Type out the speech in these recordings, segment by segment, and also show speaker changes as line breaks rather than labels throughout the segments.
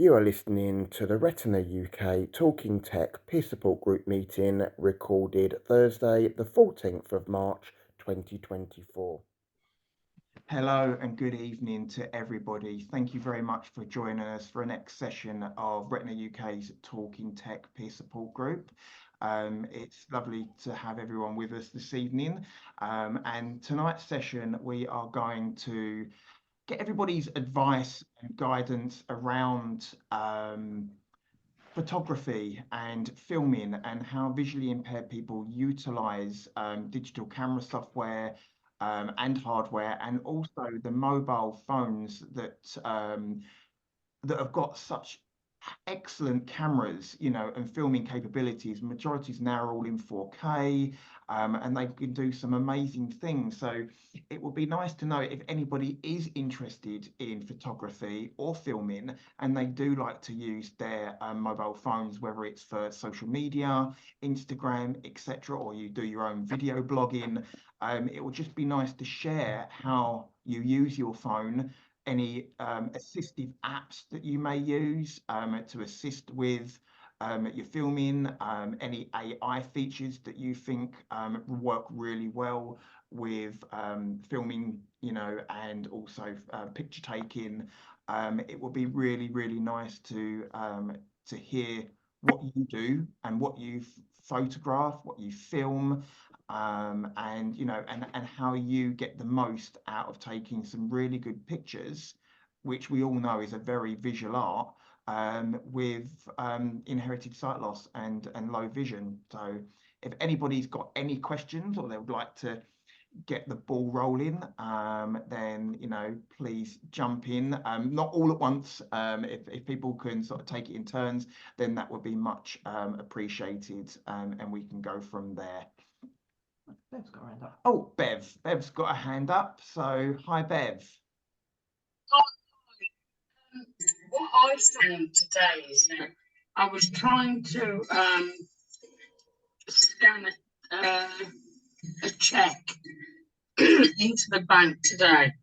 You are listening to the Retina UK Talking Tech Peer Support Group meeting recorded Thursday, the 14th of March 2024.
Hello and good evening to everybody. Thank you very much for joining us for a next session of Retina UK's Talking Tech Peer Support Group. It's lovely to have everyone with us this evening. And tonight's session, we are going to get everybody's advice and guidance around photography and filming and how visually impaired people utilize digital camera software and hardware, and also the mobile phones that have got such excellent cameras, and filming capabilities. Majorities now are all in 4K, and they can do some amazing things. So it would be nice to know if anybody is interested in photography or filming, and they do like to use their mobile phones, whether it's for social media, Instagram, etc., or you do your own video blogging. It would just be nice to share how you use your phone, any assistive apps that you may use to assist with your filming, any AI features that you think work really well with filming, and also picture taking. It would be really, really nice to hear what you do and what you photograph, what you film, and how you get the most out of taking some really good pictures, which we all know is a very visual art, with inherited sight loss and low vision. So if anybody's got any questions or they would like to get the ball rolling, then please jump in, not all at once. If people can sort of take it in turns, then that would be much appreciated, and we can go from there. Bev's got a hand up. Oh, Bev's got a hand up. So, hi, Bev.
What I found today is that I was trying to scan a check into the bank today,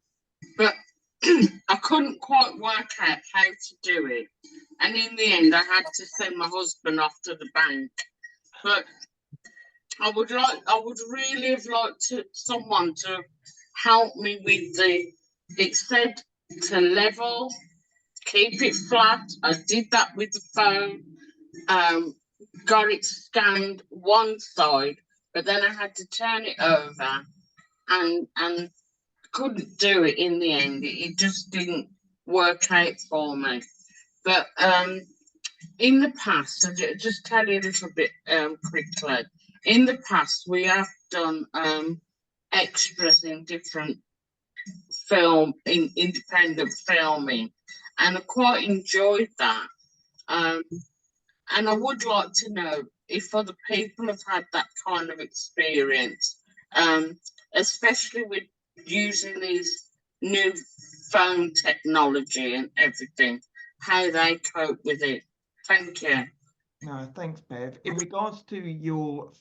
but I couldn't quite work out how to do it. And in the end, I had to send my husband off to the bank. But I would really have liked someone to help me with it said to level, keep it flat. I did that with the phone, got it scanned one side, but then I had to turn it over and couldn't do it in the end. It just didn't work out for me. But in the past, I'll just tell you a little bit quickly. In the past, we have done extras in different independent filming, and I quite enjoyed that. And I would like to know if other people have had that kind of experience, especially with using these new phone technology and everything, how they cope with it. Thank you.
No, thanks, Bev. In regards to your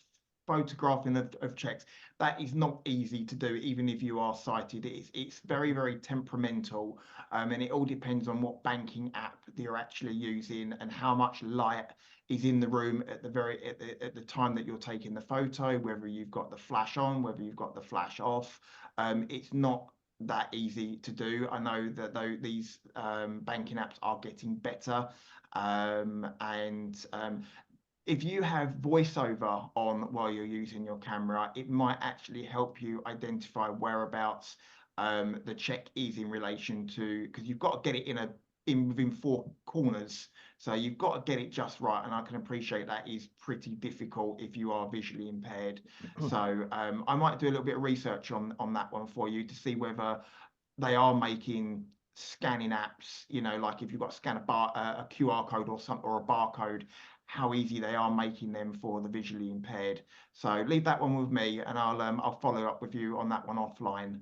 photographing of checks, that is not easy to do, even if you are sighted. It's very, very temperamental, and it all depends on what banking app you're actually using and how much light is in the room at the time that you're taking the photo, whether you've got the flash on, whether you've got the flash off. It's not that easy to do. I know that though these banking apps are getting better, and if you have voiceover on while you're using your camera, it might actually help you identify whereabouts the check is in relation to, because you've got to get it within four corners. So you've got to get it just right, and I can appreciate that is pretty difficult if you are visually impaired. So I might do a little bit of research on that one for you to see whether they are making scanning apps, like if you've got to scan a QR code or something, or a barcode, how easy they are making them for the visually impaired. So leave that one with me, and I'll follow up with you on that one offline.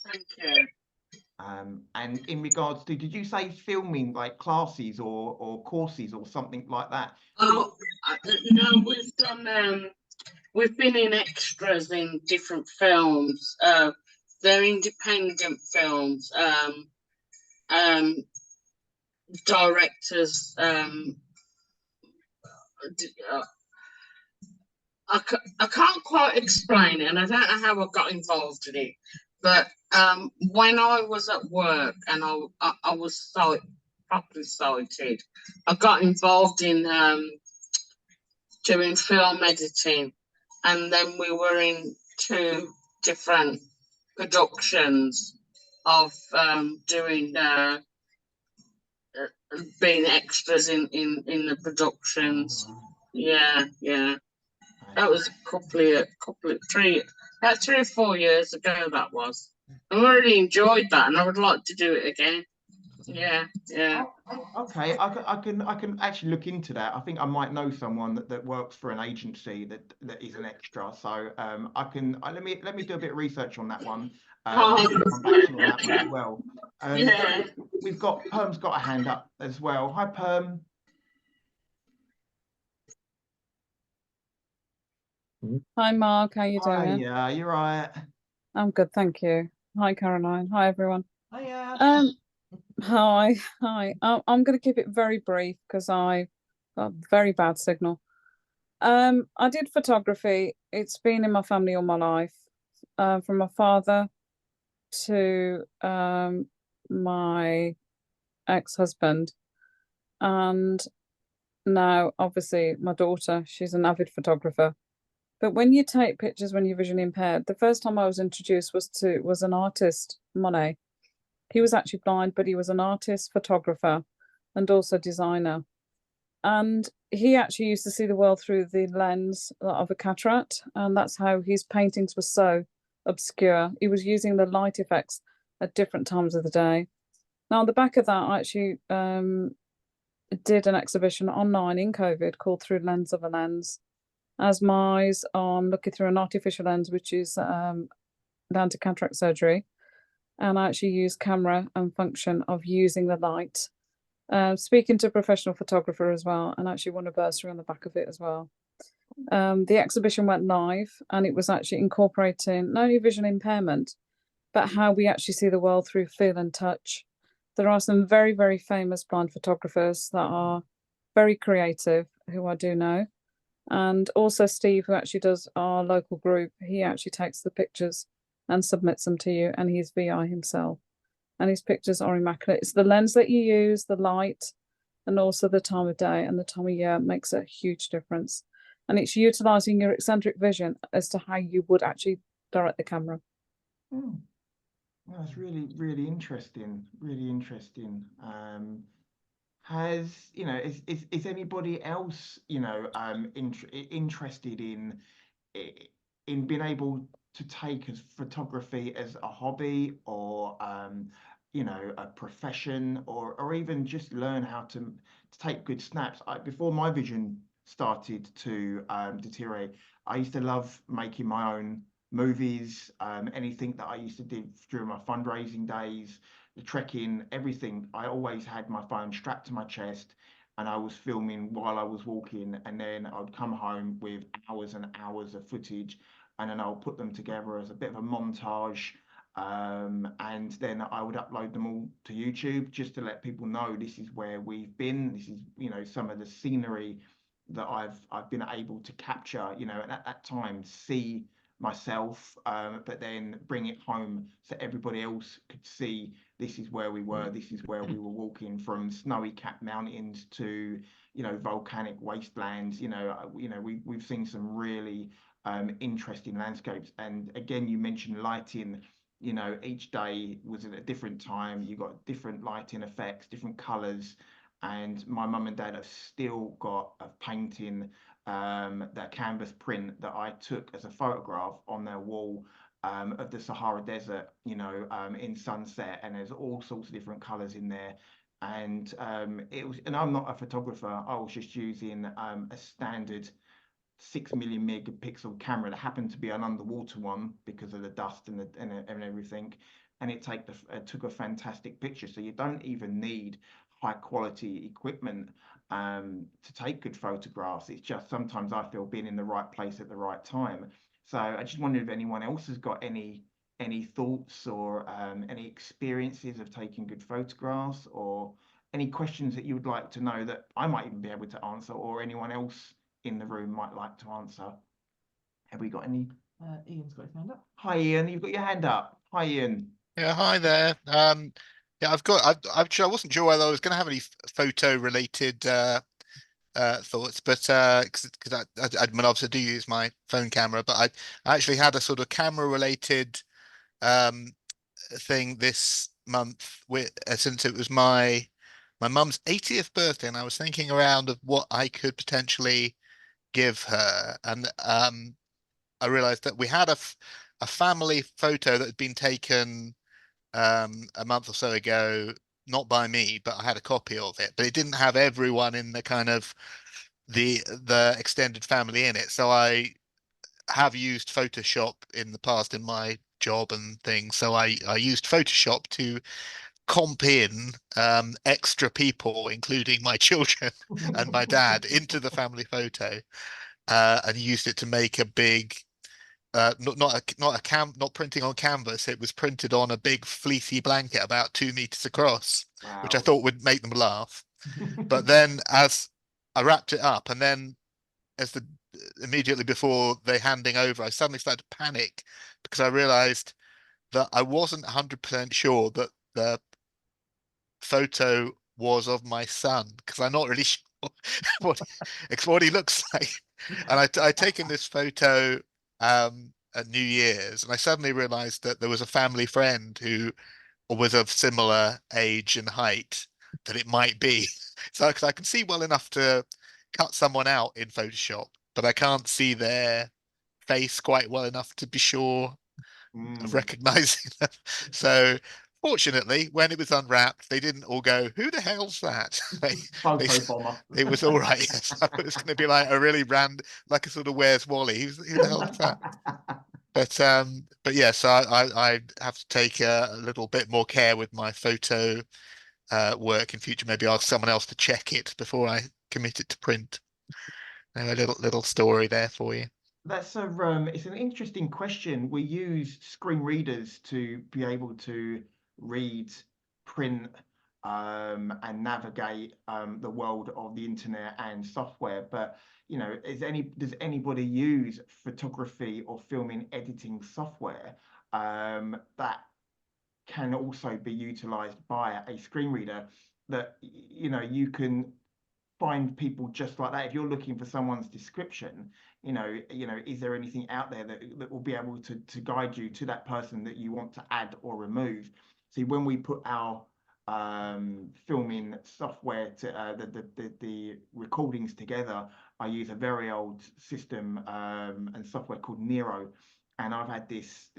Thank you.
And in regards to, did you say filming like classes or courses or something like that?
Oh, no, we've done. We've been in extras in different films. They're independent films. directors. I can't quite explain it, and I don't know how I got involved in it. But when I was at work and I was properly sighted, I got involved in doing film editing, and then we were in 2 different productions of doing being extras in the productions. Yeah. That was about 3 or 4 years ago. That was. I really enjoyed that, and I would like to do it again. Yeah.
Okay, I can actually look into that. I think I might know someone that works for an agency that is an extra. So let me do a bit of research on that one. Come back to you on that one as well.
Yeah.
We've got Perm's got a hand up as well. Hi, Perm.
Hi, Mark. How you
Hi,
doing?
yeah, you're right.
I'm good, thank you. Hi, Caroline. Hi, everyone.
Hiya.
Hi. I'm going to keep it very brief because I got very bad signal. I did photography. It's been in my family all my life, from my father to my ex-husband, and now obviously my daughter. She's an avid photographer. But when you take pictures when you're visually impaired, the first time I was introduced was an artist, Monet. He was actually blind, but he was an artist, photographer, and also designer. And he actually used to see the world through the lens of a cataract, and that's how his paintings were so obscure. He was using the light effects at different times of the day. Now, on the back of that, I actually did an exhibition online in COVID called Through Lens of a Lens, as my eyes on looking through an artificial lens, which is down to cataract surgery. And I actually use camera and function of using the light. Speaking to a professional photographer as well, and actually won a bursary on the back of it as well. The exhibition went live, and it was actually incorporating not only visual impairment, but how we actually see the world through feel and touch. There are some very, very famous blind photographers that are very creative, who I do know. And also Steve, who actually does our local group, he actually takes the pictures and submits them to you, and he's VI himself. And his pictures are immaculate. It's the lens that you use, the light, and also the time of day and the time of year makes a huge difference. And it's utilizing your eccentric vision as to how you would actually direct the camera.
That's really, really interesting. Really interesting. Is anybody else, interested in being able to take as photography as a hobby, or a profession, or even just learn how to take good snaps? Before my vision started to deteriorate, I used to love making my own movies, anything that I used to do during my fundraising days, the trekking, everything. I always had my phone strapped to my chest, and I was filming while I was walking, and then I'd come home with hours and hours of footage, and then I'll put them together as a bit of a montage. And then I would upload them all to YouTube just to let people know this is where we've been. This is, some of the scenery that I've been able to capture, and at that time see myself, but then bring it home so everybody else could see this is where we were, this is where we were walking, from snowy capped mountains to volcanic wastelands. We've seen some really interesting landscapes. And again, you mentioned lighting. Each day was at a different time. You got different lighting effects, different colors. And my mum and dad have still got a painting, that canvas print that I took as a photograph on their wall, of the Sahara Desert, in sunset, and there's all sorts of different colors in there. And and I'm not a photographer. I was just using a standard 6 million megapixel camera that happened to be an underwater one because of the dust and everything. And it took a fantastic picture. So you don't even need high quality equipment to take good photographs. It's just sometimes I feel being in the right place at the right time. So I just wondered if anyone else has got any thoughts or any experiences of taking good photographs, or any questions that you would like to know that I might even be able to answer, or anyone else in the room might like to answer. Have we got any? Ian's got his hand up. Hi, Ian. You've got your hand up. Hi, Ian.
Yeah, hi there. Yeah, I wasn't sure whether I was going to have any photo related thoughts, but because I mean, obviously I do use my phone camera, but I actually had a sort of camera related um thing this month with since it was my mum's 80th birthday, and I was thinking around of what I could potentially give her, and I realized that we had a family photo that had been taken a month or so ago, not by me, but I had a copy of it, but it didn't have everyone in the kind of the extended family in it. So I have used Photoshop in the past in my job and things. So I used Photoshop to comp in extra people, including my children and my dad, into the family photo, and used it to make a big not printing on canvas. It was printed on a big fleecy blanket about 2 meters across, which I
Wow.
thought would make them laugh. But then as I wrapped it up, and then as the immediately before they handing over, I suddenly started to panic because I realized that I wasn't 100% sure that the photo was of my son, because I'm not really sure what what he looks like. And I'd taken this photo at New Year's, and I suddenly realized that there was a family friend who was of similar age and height that it might be. So, because I can see well enough to cut someone out in Photoshop, but I can't see their face quite well enough to be sure of recognizing them. So fortunately, when it was unwrapped, they didn't all go, "Who the hell's that?"
Photo bomber.
It was all right. Yes. It was going to be like a really like a sort of Where's Wally? Who the hell is that? But yeah, so I have to take a little bit more care with my photo work in future. Maybe ask someone else to check it before I commit it to print. A little story there for you.
That's it's an interesting question. We use screen readers to be able to read, print, and navigate the world of the internet and software. But does anybody use photography or filming editing software that can also be utilized by a screen reader, that you can find people just like that? If you're looking for someone's description, is there anything out there that will be able to guide you to that person that you want to add or remove? See, when we put our filming software to the recordings together, I use a very old system and software called Nero. And I've had this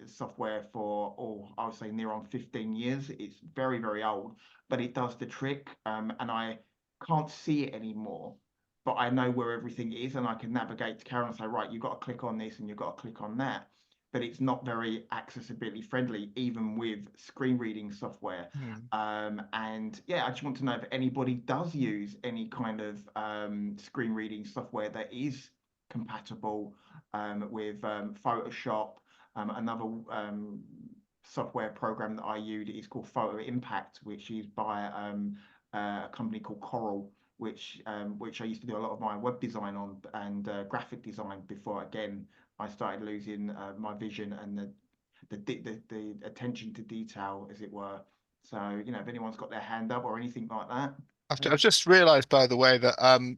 software for, I would say, near on 15 years. It's very, very old, but it does the trick. And I can't see it anymore, but I know where everything is, and I can navigate to Karen and say, right, you've got to click on this and you've got to click on that. But it's not very accessibility friendly, even with screen reading software. And yeah, I just want to know if anybody does use any kind of screen reading software that is compatible with Photoshop. Another software program that I use is called Photo Impact, which is by a company called Coral, which I used to do a lot of my web design on, and graphic design before, again, I started losing my vision and the attention to detail, as it were. So, if anyone's got their hand up or anything like that.
I've just realized, by the way, that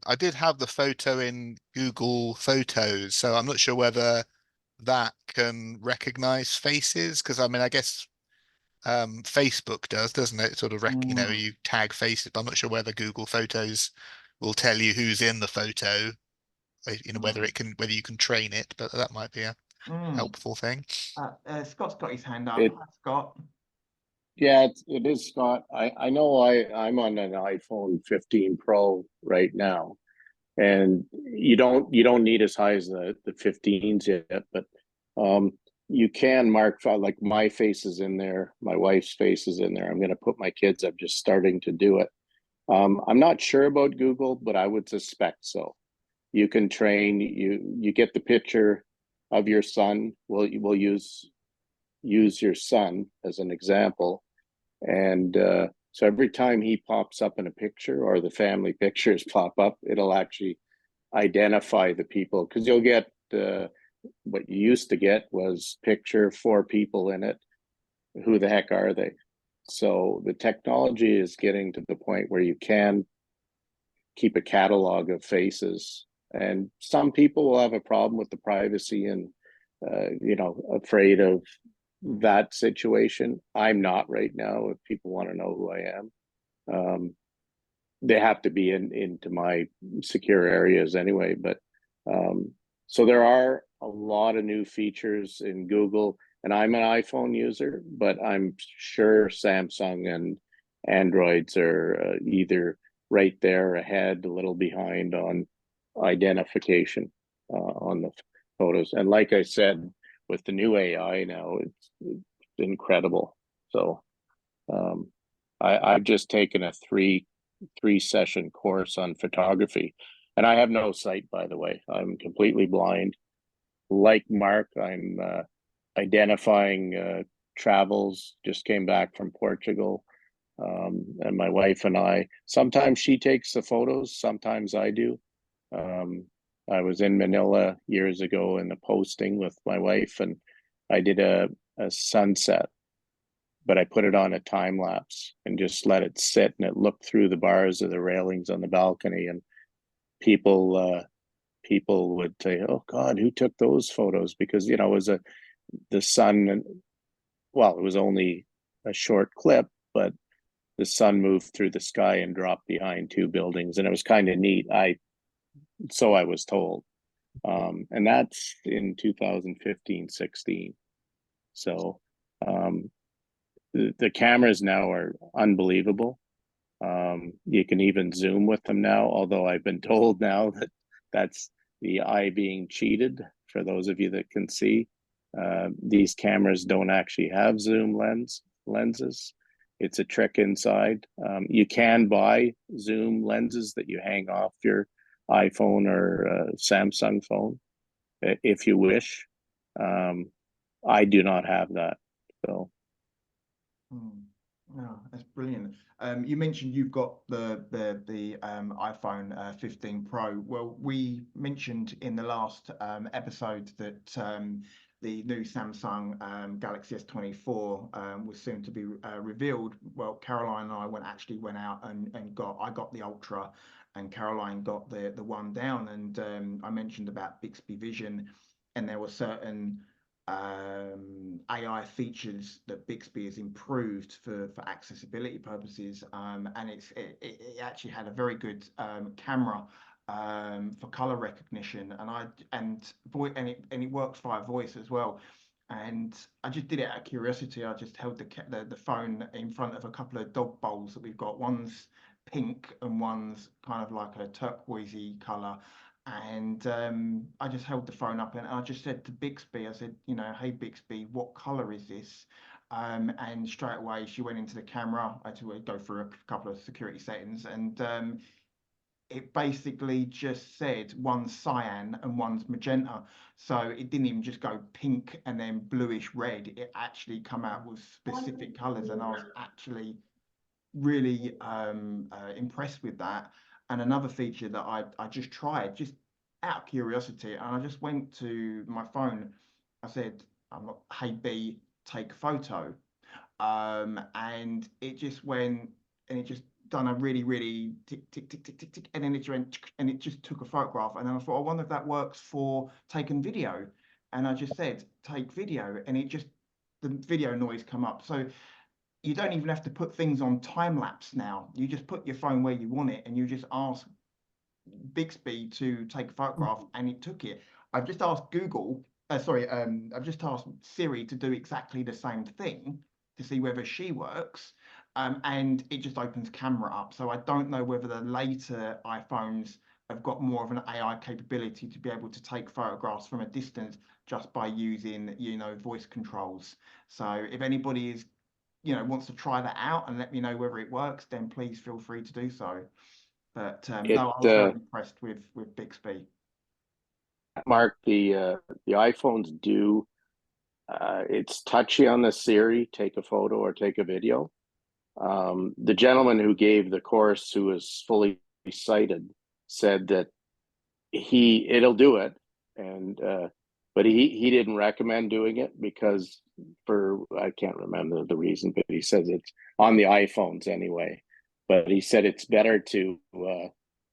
I did have the photo in Google Photos, so I'm not sure whether that can recognize faces, because I mean, I guess Facebook does, doesn't it? Sort of you tag faces, but I'm not sure whether Google Photos will tell you who's in the photo, whether you can train it, but that might be a helpful thing.
Scott's got his hand up. Hi, Scott.
Yeah, it is, Scott. I know I'm on an iPhone 15 Pro right now, and you don't need as high as the 15s yet, but you can mark, like, my face is in there, my wife's face is in there. I'm going to put my kids. I'm just starting to do it. I'm not sure about Google, but I would suspect so. You can train. You get the picture of your son. We'll use your son as an example, and So every time he pops up in a picture or the family pictures pop up, it'll actually identify the people, because you'll get what you used to get was picture, 4 people in it. Who the heck are they? So the technology is getting to the point where you can keep a catalog of faces, and some people will have a problem with the privacy and afraid of that situation. I'm not right now. If people want to know who I am, they have to be into my secure areas anyway. But so there are a lot of new features in Google, and I'm an iPhone user, but I'm sure Samsung and Androids are either right there ahead, a little behind on identification on the photos. And like I said, with the new AI now, it's incredible. So I've just taken a three session course on photography, and I have no sight, by the way. I'm completely blind. Like Mark, I'm identifying travels. Just came back from Portugal, and my wife and I, sometimes she takes the photos, sometimes I do. I was in Manila years ago in the posting with my wife, and I did a sunset, but I put it on a time lapse and just let it sit, and it looked through the bars of the railings on the balcony, and people would say, "Oh God, who took those photos?" Because it was the sun, and well, it was only a short clip, but the sun moved through the sky and dropped behind 2 buildings, and it was kind of neat. So I was told, and that's in 2015-16. So the cameras now are unbelievable. You can even zoom with them now, although I've been told now that that's the eye being cheated. For those of you that can see, these cameras don't actually have zoom lenses. It's a trick inside. You can buy zoom lenses that you hang off your iPhone or Samsung phone if you wish. I do not have that. So.
No, that's brilliant. You mentioned you've got the iPhone 15 Pro. Well, we mentioned in the last episode that the new Samsung Galaxy S24 was soon to be revealed. Well, Caroline and I went out and I got the Ultra, and Caroline got the one down. And I mentioned about Bixby Vision, and there were certain AI features that Bixby has improved for accessibility purposes, and it actually had a very good camera for color recognition, and it works via voice as well. And I just did it out of curiosity. I just held the phone in front of a couple of dog bowls that we've got. One's pink and one's kind of like a turquoisey color. And I just held the phone up and I just said to Bixby, I said, "Hey Bixby, what color is this?" And straight away she went into the camera. I had to go through a couple of security settings, and it basically just said one's cyan and one's magenta. So it didn't even just go pink and then bluish red. It actually come out with specific colors, and I was actually really impressed with that. And another feature that I just tried, just out of curiosity, and I just went to my phone. I said, "Hey B, take photo," and it just went, and it just done a really tick tick tick tick tick tick, and then it went and it just took a photograph. And then I thought, I wonder if that works for taking video. And I just said, "Take video," and it just the video noise come up. So you don't even have to put things on time lapse now. You just put your phone where you want it, and you just ask Bixby to take a photograph, and it took it. I've just asked I've just asked Siri to do exactly the same thing to see whether she works, and it just opens camera up. So I don't know whether the later iPhones have got more of an AI capability to be able to take photographs from a distance just by using, voice controls. So if anybody is wants to try that out and let me know whether it works, then please feel free to do so. But no, I was very impressed with Bixby.
Mark, the iPhones do. It's touchy on the Siri, take a photo or take a video, The gentleman who gave the course, who was fully sighted, said that it'll do it, and but he didn't recommend doing it because, for I can't remember the reason, but he says it's on the iPhones anyway. But he said it's better to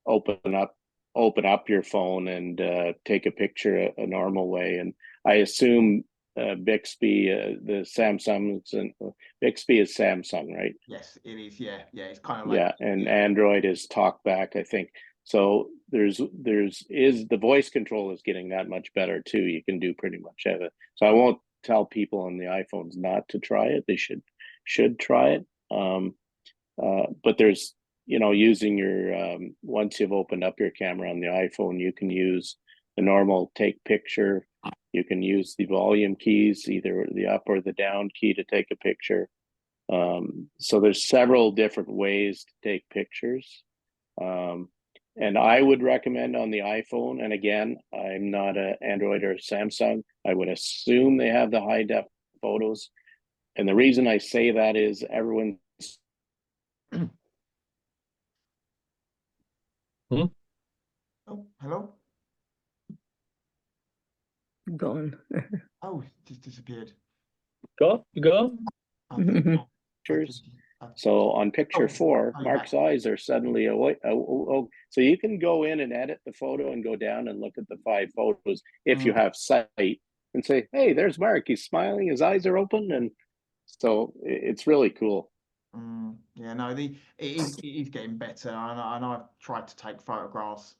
open up your phone and take a picture a normal way. And I assume Bixby, the Samsungs, and Bixby is Samsung, right?
Yes, it is. Yeah, it's kind of like,
yeah, and Android is TalkBack, I think. So there's the voice control is getting that much better too. You can do pretty much everything. So I won't tell people on the iPhones not to try it. They should try it. But there's, using your once you've opened up your camera on the iPhone, you can use the normal take picture. You can use the volume keys, either the up or the down key, to take a picture. So there's several different ways to take pictures. And I would recommend on the iPhone, and again, I'm not an Android or Samsung, I would assume they have the high def photos. And the reason I say that is everyone's
Oh, hello.
Gone.
Oh, just disappeared.
you go.
Pictures.
So on picture 4,
oh,
Mark's eyes are suddenly away. So you can go in and edit the photo and go down and look at the 5 photos if you have sight, and say, hey, there's Mark. He's smiling. His eyes are open. And so it's really cool.
Yeah, no, it is getting better, and I've tried to take photographs.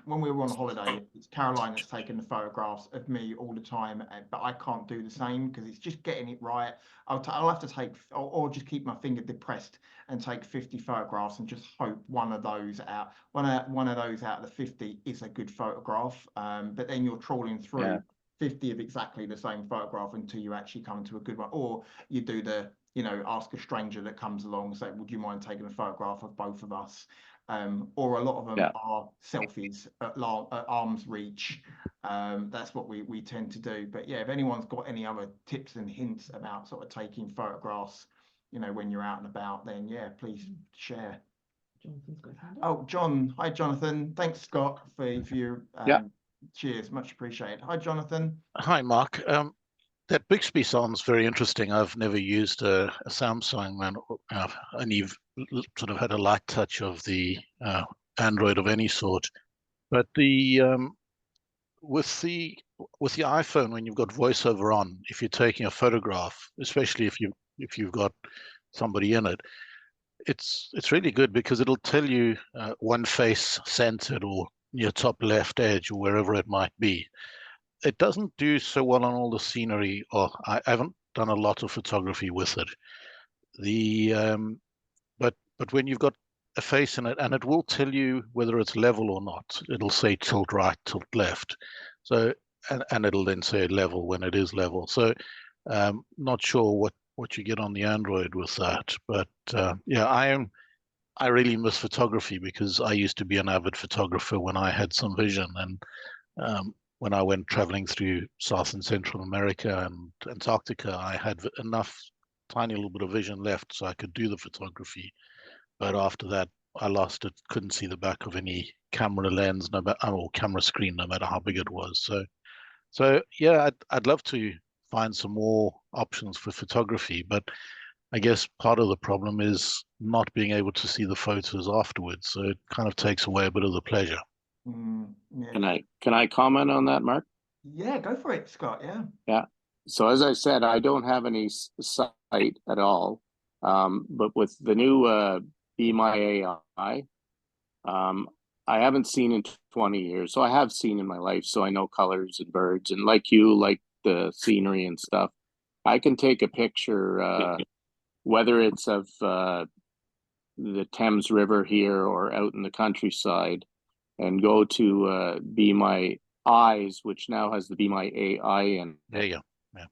When we were on holiday, it's Caroline that's taken the photographs of me all the time, but I can't do the same because it's just getting it right. I'll have to take, or just keep my finger depressed and take 50 photographs and just hope one of those out of the 50 is a good photograph. But then you're trawling through 50 of exactly the same photograph until you actually come to a good one, or you do the ask a stranger that comes along and say, would you mind taking a photograph of both of us? Or a lot of them are selfies at arm's reach. That's what we tend to do. But yeah, if anyone's got any other tips and hints about sort of taking photographs, when you're out and about, then yeah, please share.
Jonathan's got his hand up.
Oh, John. Hi, Jonathan. Thanks, Scott, for your cheers. Much appreciated. Hi, Jonathan.
Hi, Mark. That Bixby sounds very interesting. I've never used a Samsung, and only sort of had a light touch of the Android of any sort. But with the iPhone, when you've got voiceover on, if you're taking a photograph, especially if you've got somebody in it, it's really good because it'll tell you one face centered or near top left edge or wherever it might be. It doesn't do so well on all the scenery, or I haven't done a lot of photography with it. But when you've got a face in it, and it will tell you whether it's level or not. It'll say tilt right, tilt left. So and it'll then say level when it is level. So not sure what you get on the Android with that. But yeah, I really miss photography because I used to be an avid photographer when I had some vision, and when I went traveling through South and Central America and Antarctica, I had enough tiny little bit of vision left so I could do the photography. But after that, I lost it, couldn't see the back of any camera lens, or camera screen, no matter how big it was. So yeah, I'd love to find some more options for photography, but I guess part of the problem is not being able to see the photos afterwards. So it kind of takes away a bit of the pleasure.
Yeah.
Can I comment on that, Mark?
Yeah, go for it, Scott.
Yeah. So as I said, I don't have any sight at all. But with the new Be My AI, I haven't seen in 20 years. So I have seen in my life, so I know colors and birds, and like the scenery and stuff. I can take a picture, whether it's of the Thames River here or out in the countryside, and go to Be My Eyes, which now has the Be My AI in.
There you go. Yeah.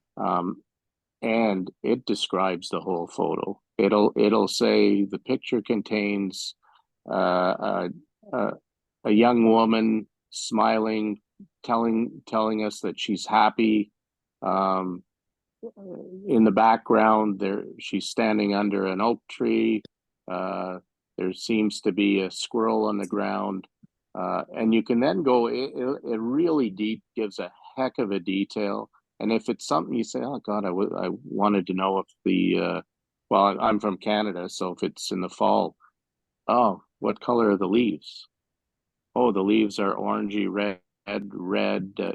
And it describes the whole photo. It'll say the picture contains a young woman smiling, telling us that she's happy. in the background there, she's standing under an oak tree. There seems to be a squirrel on the ground. And you can then go, it really deep, gives a heck of a detail. And if it's something you say, oh God, I wanted to know if well, I'm from Canada, so if it's in the fall, oh, what color are the leaves? Oh, the leaves are orangey red.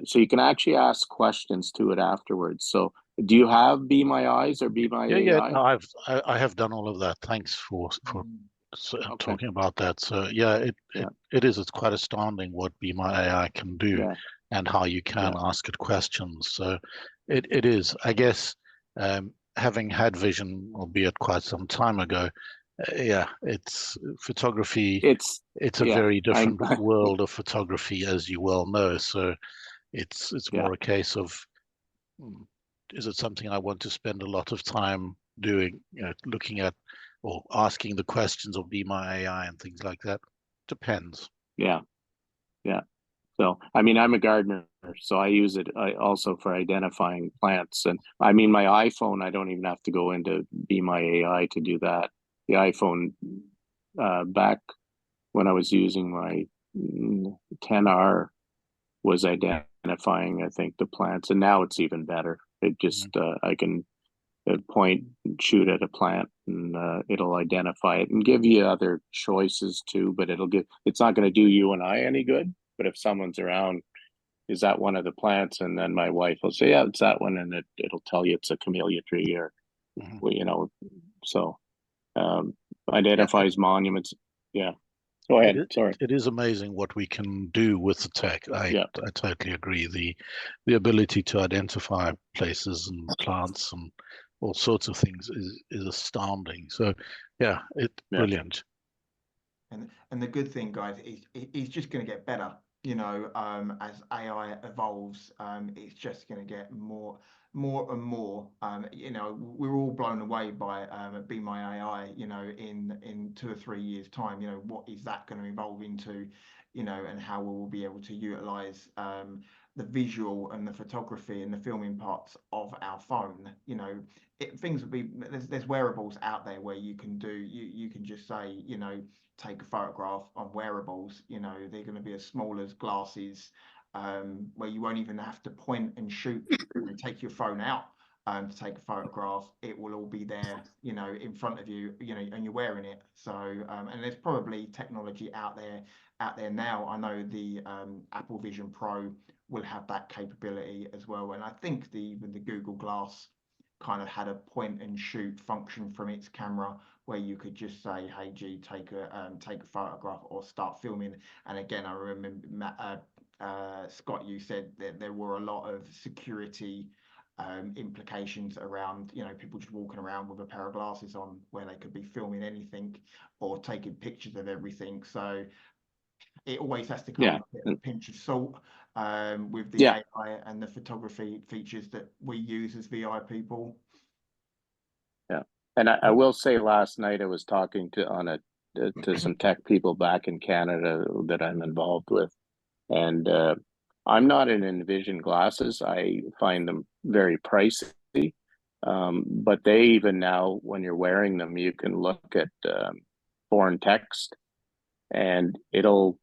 So you can actually ask questions to it afterwards. So do you have Be My Eyes or Be My
Yeah.
AI?
No, I have done all of that. Thanks for
Okay.
talking about that. So yeah, it's quite astounding what Be My AI can do,
Yeah.
and how you can ask it questions. So it is, I guess, having had vision, albeit quite some time ago. It's photography.
It's
a very different world of photography, as you well know. So it's more a case of, is it something I want to spend a lot of time doing, looking at or asking the questions of Be My AI and things like that? Depends.
Yeah. So, I mean, I'm a gardener, so I use it also for identifying plants. And I mean, my iPhone, I don't even have to go into Be My AI to do that. The iPhone, back when I was using my 10R, was identifying, I think, the plants. And now it's even better. It just, I can point and shoot at a plant, and it'll identify it and give you other choices too, but it's not going to do you and I any good. But if someone's around, is that one of the plants? And then my wife will say, yeah, it's that one. And it'll tell you it's a camellia tree, or, well, so identifies monuments. Yeah. Go ahead. Sorry.
It is amazing what we can do with the tech. I totally agree. The ability to identify places and plants and all sorts of things is astounding. So brilliant.
And the good thing, guys, is it's just going to get better. As AI evolves, it's just going to get more and more. We're all blown away by Be My AI. In 2 or 3 years' time, what is that going to evolve into? And how we will be able to utilize the visual and the photography and the filming parts of our phone. Things will be, there's wearables out there where you can just say, take a photograph on wearables. They're going to be as small as glasses, where you won't even have to point and shoot and take your phone out to take a photograph. It will all be there, in front of you, and you're wearing it. So and there's probably technology out there now. I know the Apple Vision Pro will have that capability as well, and I think even the Google Glass kind of had a point and shoot function from its camera, where you could just say, hey G, take a photograph or start filming. And again, I remember Scott, you said that there were a lot of security implications around, people just walking around with a pair of glasses on, where they could be filming anything or taking pictures of everything. So it always has to come with a pinch of salt with the AI and the photography features that we use as VI people.
Yeah. And I will say, last night I was talking to some tech people back in Canada that I'm involved with. And I'm not in Vision glasses. I find them very pricey. But they even now, when you're wearing them, you can look at foreign text, and it'll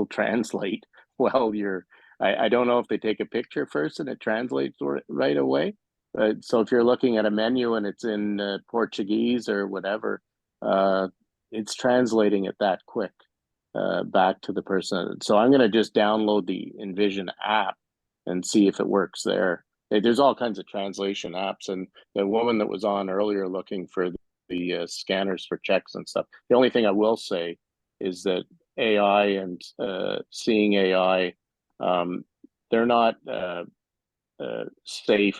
translate while you're. I don't know if they take a picture first and it translates right away. So if you're looking at a menu and it's in Portuguese or whatever, it's translating it that quick back to the person. So I'm going to just download the Envision app and see if it works there. There's all kinds of translation apps, and the woman that was on earlier looking for the scanners for checks and stuff. The only thing I will say is that AI and seeing AI, they're not safe.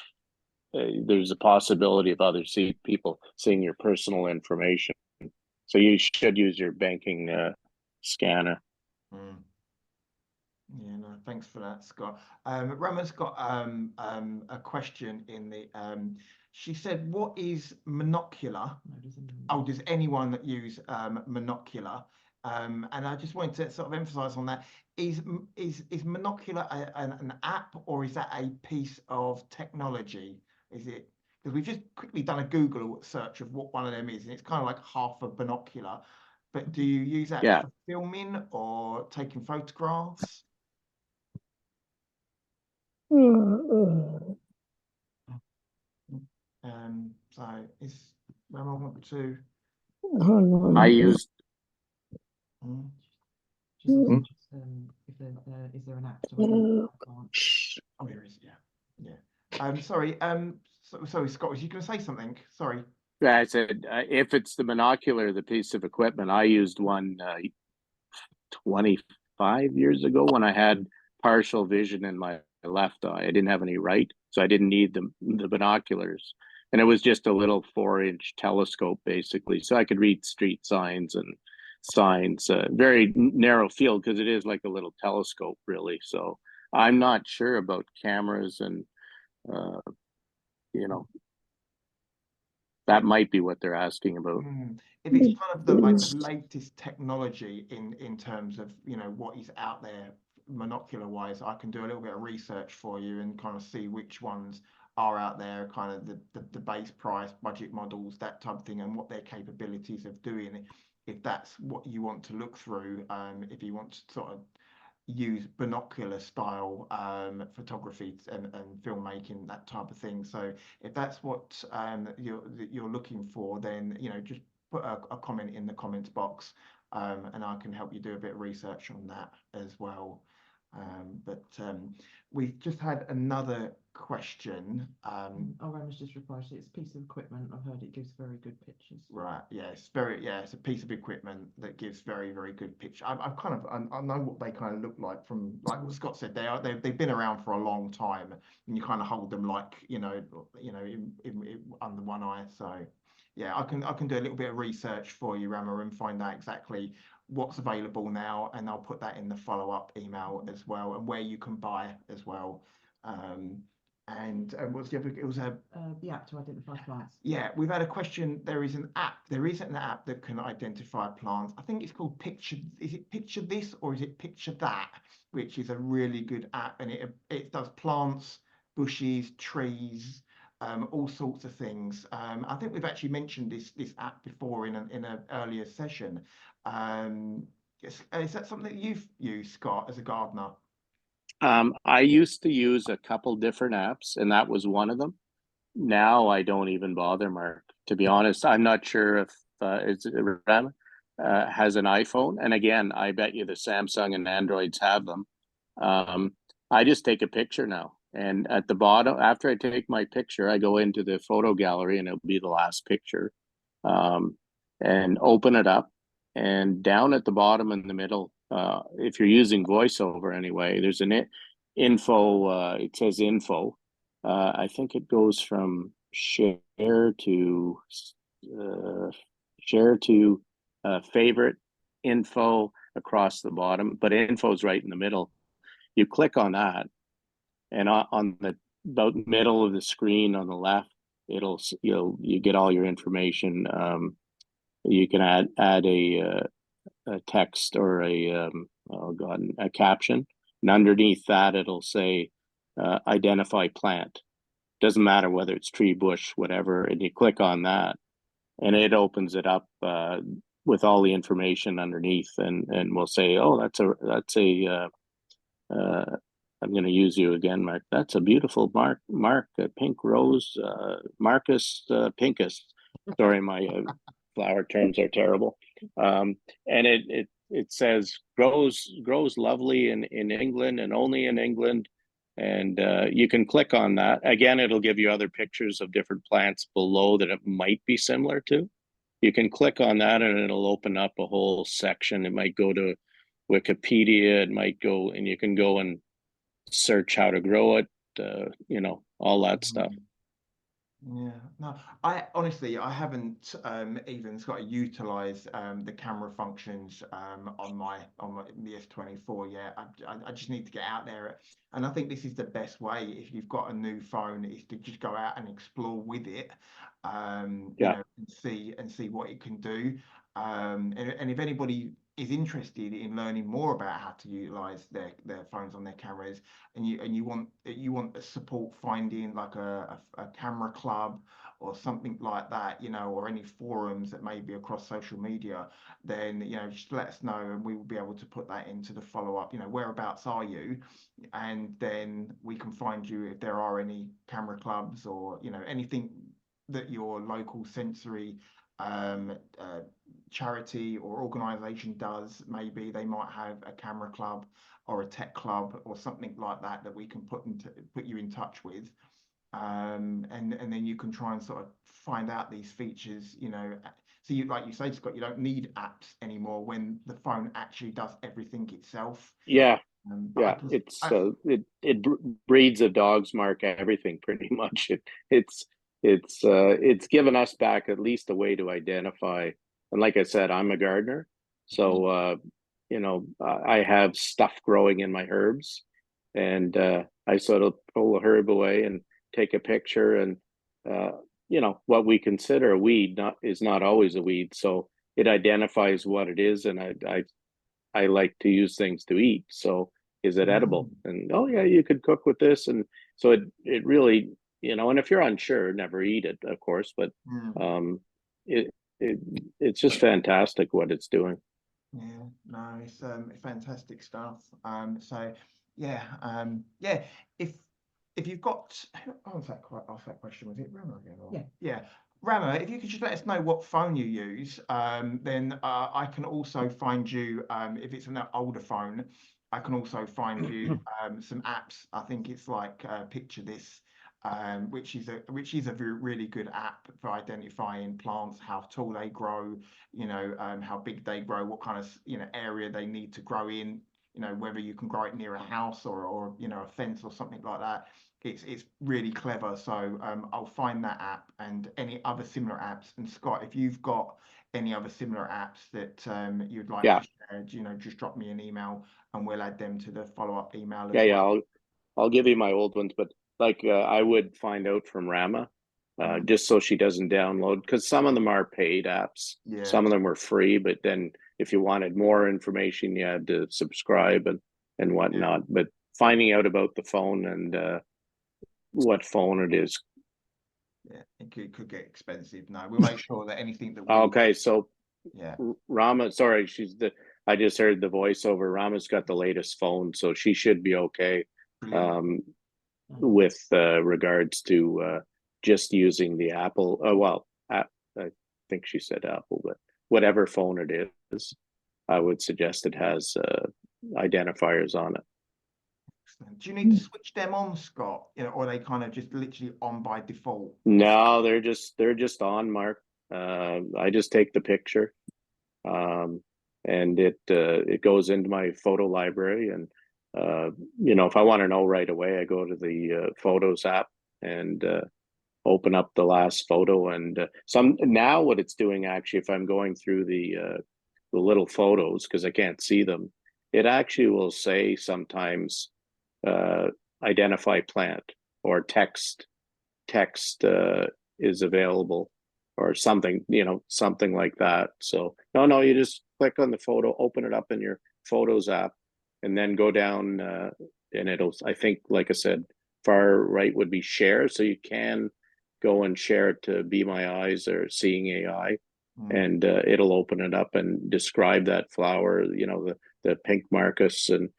There's a possibility of other people seeing your personal information. So you should use your banking scanner.
Yeah, no, thanks for that, Scott. Rama's got a question in the. She said, "What is monocular?" Oh, does anyone use monocular? And I just wanted to sort of emphasize on that. Is Monocular an app, or is that a piece of technology? Is it, because we've just quickly done a Google search of what one of them is, and it's kind of like half a binocular. But do you use that
Yeah.
for filming or taking photographs? So is Rama want to?
I used.
She's also just, is there an app to identify?
Oh, there is. Yeah. Sorry. Sorry, Scott. Was you going to say something? Sorry.
I said if it's the binocular, the piece of equipment, I used one 25 years ago when I had partial vision in my left eye. I didn't have any right, so I didn't need the binoculars. And it was just a little 4-inch telescope, basically, so I could read street signs and signs, very narrow field because it is like a little telescope, really. So I'm not sure about cameras, and you know, that might be what they're asking about.
If it's kind of the latest technology in terms of, you know, what is out there monocular wise, I can do a little bit of research for you and kind of see which ones are out there, kind of the base price, budget models, that type of thing, and what their capabilities of doing. If that's what you want to look through, if you want to sort of use binocular style photography and filmmaking, that type of thing. So if that's what you're looking for, then, you know, just put a comment in the comments box, and I can help you do a bit of research on that as well. But we've just had another question.
Rama's just replied, it's a piece of equipment. I've heard it gives very good pictures.
Right. Yeah. It's a piece of equipment that gives very, very good picture. I know what they kind of look like from, like what Scott said. They've been around for a long time, and you kind of hold them like, in under one eye. So yeah, I can do a little bit of research for you, Rama, and find out exactly what's available now, and I'll put that in the follow-up email as well, and where you can buy as well. And what's the other? It was
the app to identify plants.
Yeah, we've had a question. There is an app. There is an app that can identify plants. I think it's called Picture. Is it Picture This or is it Picture That? Which is a really good app, and it does plants, bushes, trees, all sorts of things. I think we've actually mentioned this app before in an earlier session. Is that something that you've used, Scott, as a gardener?
I used to use a couple different apps, and that was one of them. Now I don't even bother, Mark. To be honest, I'm not sure if Ram has an iPhone. And again, I bet you the Samsung and Androids have them. I just take a picture now. And at the bottom, after I take my picture, I go into the photo gallery, and it'll be the last picture, and open it up. And down at the bottom in the middle, if you're using VoiceOver anyway, there's an info. It says info. I think it goes from share to favorite, info across the bottom, but info is right in the middle. You click on that, and on the about middle of the screen on the left, you get all your information. You can add a text or a caption, and underneath that it'll say identify plant. Doesn't matter whether it's tree, bush, whatever, and you click on that, and it opens it up with all the information underneath, and we'll say, oh, that's a I'm going to use you again, Mark. That's a beautiful Mark pink rose, Marcus pincus. Sorry, my flower terms are terrible. And it says grows lovely in England and only in England. And you can click on that. Again, it'll give you other pictures of different plants below that it might be similar to. You can click on that and it'll open up a whole section. It might go to Wikipedia. It might go, and you can go and search how to grow it, all that stuff.
Yeah, no, I honestly, I haven't even got to utilize the camera functions on the S24 yet. I just need to get out there, and I think this is the best way if you've got a new phone, is to just go out and explore with it, and see what it can do. And if anybody is interested in learning more about how to utilize their phones on their cameras, and you want a support finding like a camera club or something like that, you know, or any forums that may be across social media, then, you know, just let us know and we will be able to put that into the follow-up, you know, whereabouts are you, and then we can find you if there are any camera clubs or, you know, anything that your local sensory charity or organization does. Maybe they might have a camera club or a tech club or something like that that we can put you in touch with, and then you can try and sort of find out these features, you know. So you, like you say, Scott, you don't need apps anymore when the phone actually does everything itself.
Yeah,
But
yeah, it breeds a dog's mark everything pretty much. It's given us back at least a way to identify. And like I said, I'm a gardener, so you know, I have stuff growing in my herbs, and I sort of pull a herb away and take a picture, and you know, what we consider a weed is not always a weed, so it identifies what it is, and I like to use things to eat. So is it edible? And oh yeah, you could cook with this. And so it really, you know, and if you're unsure, never eat it, of course, but it, it's just fantastic what it's doing.
Yeah, no, it's fantastic stuff. So yeah, yeah, if you've got, ask that question, was it Rama again? Or? Yeah, Rama, if you could just let us know what phone you use, then I can also find you, if it's an older phone, I can also find you some apps. I think it's like Picture This, which is a really good app for identifying plants, how tall they grow, you know, how big they grow, what kind of, you know, area they need to grow in, you know, whether you can grow it near a house or you know, a fence or something like that. It's really clever. So I'll find that app and any other similar apps. And Scott, if you've got any other similar apps that you'd like to share, you know, just drop me an email and we'll add them to the follow-up email as well.
I'll give you my old ones, but like I would find out from Rama, just so she doesn't download, because some of them are paid apps, some of them were free, but then if you wanted more information, you had to subscribe and whatnot. But finding out about the phone and what phone it is.
Yeah, it could get expensive. No, we'll make sure that anything that we
Okay, so
yeah,
Rama, sorry, I just heard the voiceover. Rama's got the latest phone, so she should be okay. With regards to just using the Apple. I think she said Apple, but whatever phone it is, I would suggest it has identifiers on it.
Do you need to switch them on, Scott? You know, or are they kind of just literally on by default?
No, they're just on, Mark. I just take the picture, and it goes into my photo library, and you know, if I want to know right away, I go to the Photos app and open up the last photo. And now what it's doing, actually, if I'm going through the little photos, because I can't see them, it actually will say sometimes identify plant, or text is available, or something, you know, something like that. So no, you just click on the photo, open it up in your Photos app, and then go down, and it'll, I think, like I said, far right would be share, so you can go and share it to Be My Eyes or Seeing AI, and it'll open it up and describe that flower, you know, the pink Marcus, and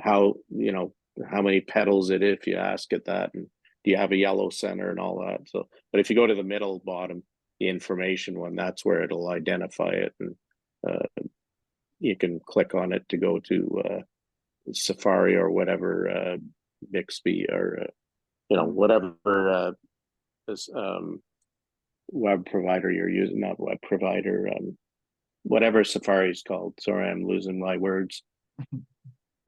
how, you know, how many petals it is, if you ask it that, and do you have a yellow center and all that. So, but if you go to the middle bottom, the information one, that's where it'll identify it, and you can click on it to go to Safari or whatever, Bixby, or you know, whatever web provider you're using, not web provider, whatever Safari is called. Sorry, I'm losing my words.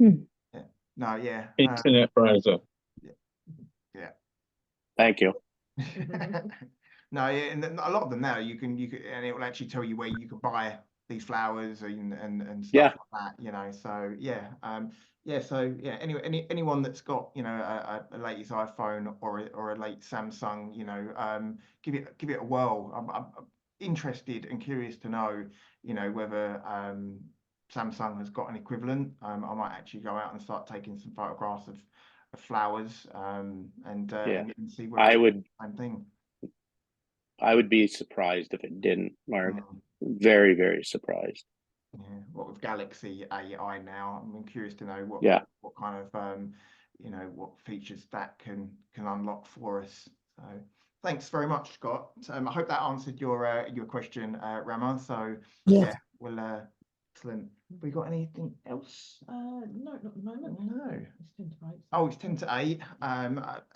No, yeah.
Internet browser.
Yeah.
Thank you.
No, yeah, and a lot of them now you can, and it will actually tell you where you can buy these flowers and stuff like that, you know. So yeah, so yeah. Anyway, anyone that's got, you know, a latest iPhone or a late Samsung, you know, give it a whirl. I'm interested and curious to know, you know, whether Samsung has got an equivalent. I might actually go out and start taking some photographs of flowers and see where
I
it's
would
the same thing.
I would be surprised if it didn't, Mark.
Mm.
Very, very surprised.
Yeah, what with Galaxy AI now, I'm curious to know what kind of what features that can unlock for us. So thanks very much, Scott. I hope that answered your question, Rama. So yeah, well, excellent. Have we got anything else?
No, not at the moment.
No.
It's 10 to 8.
Oh, it's 10 to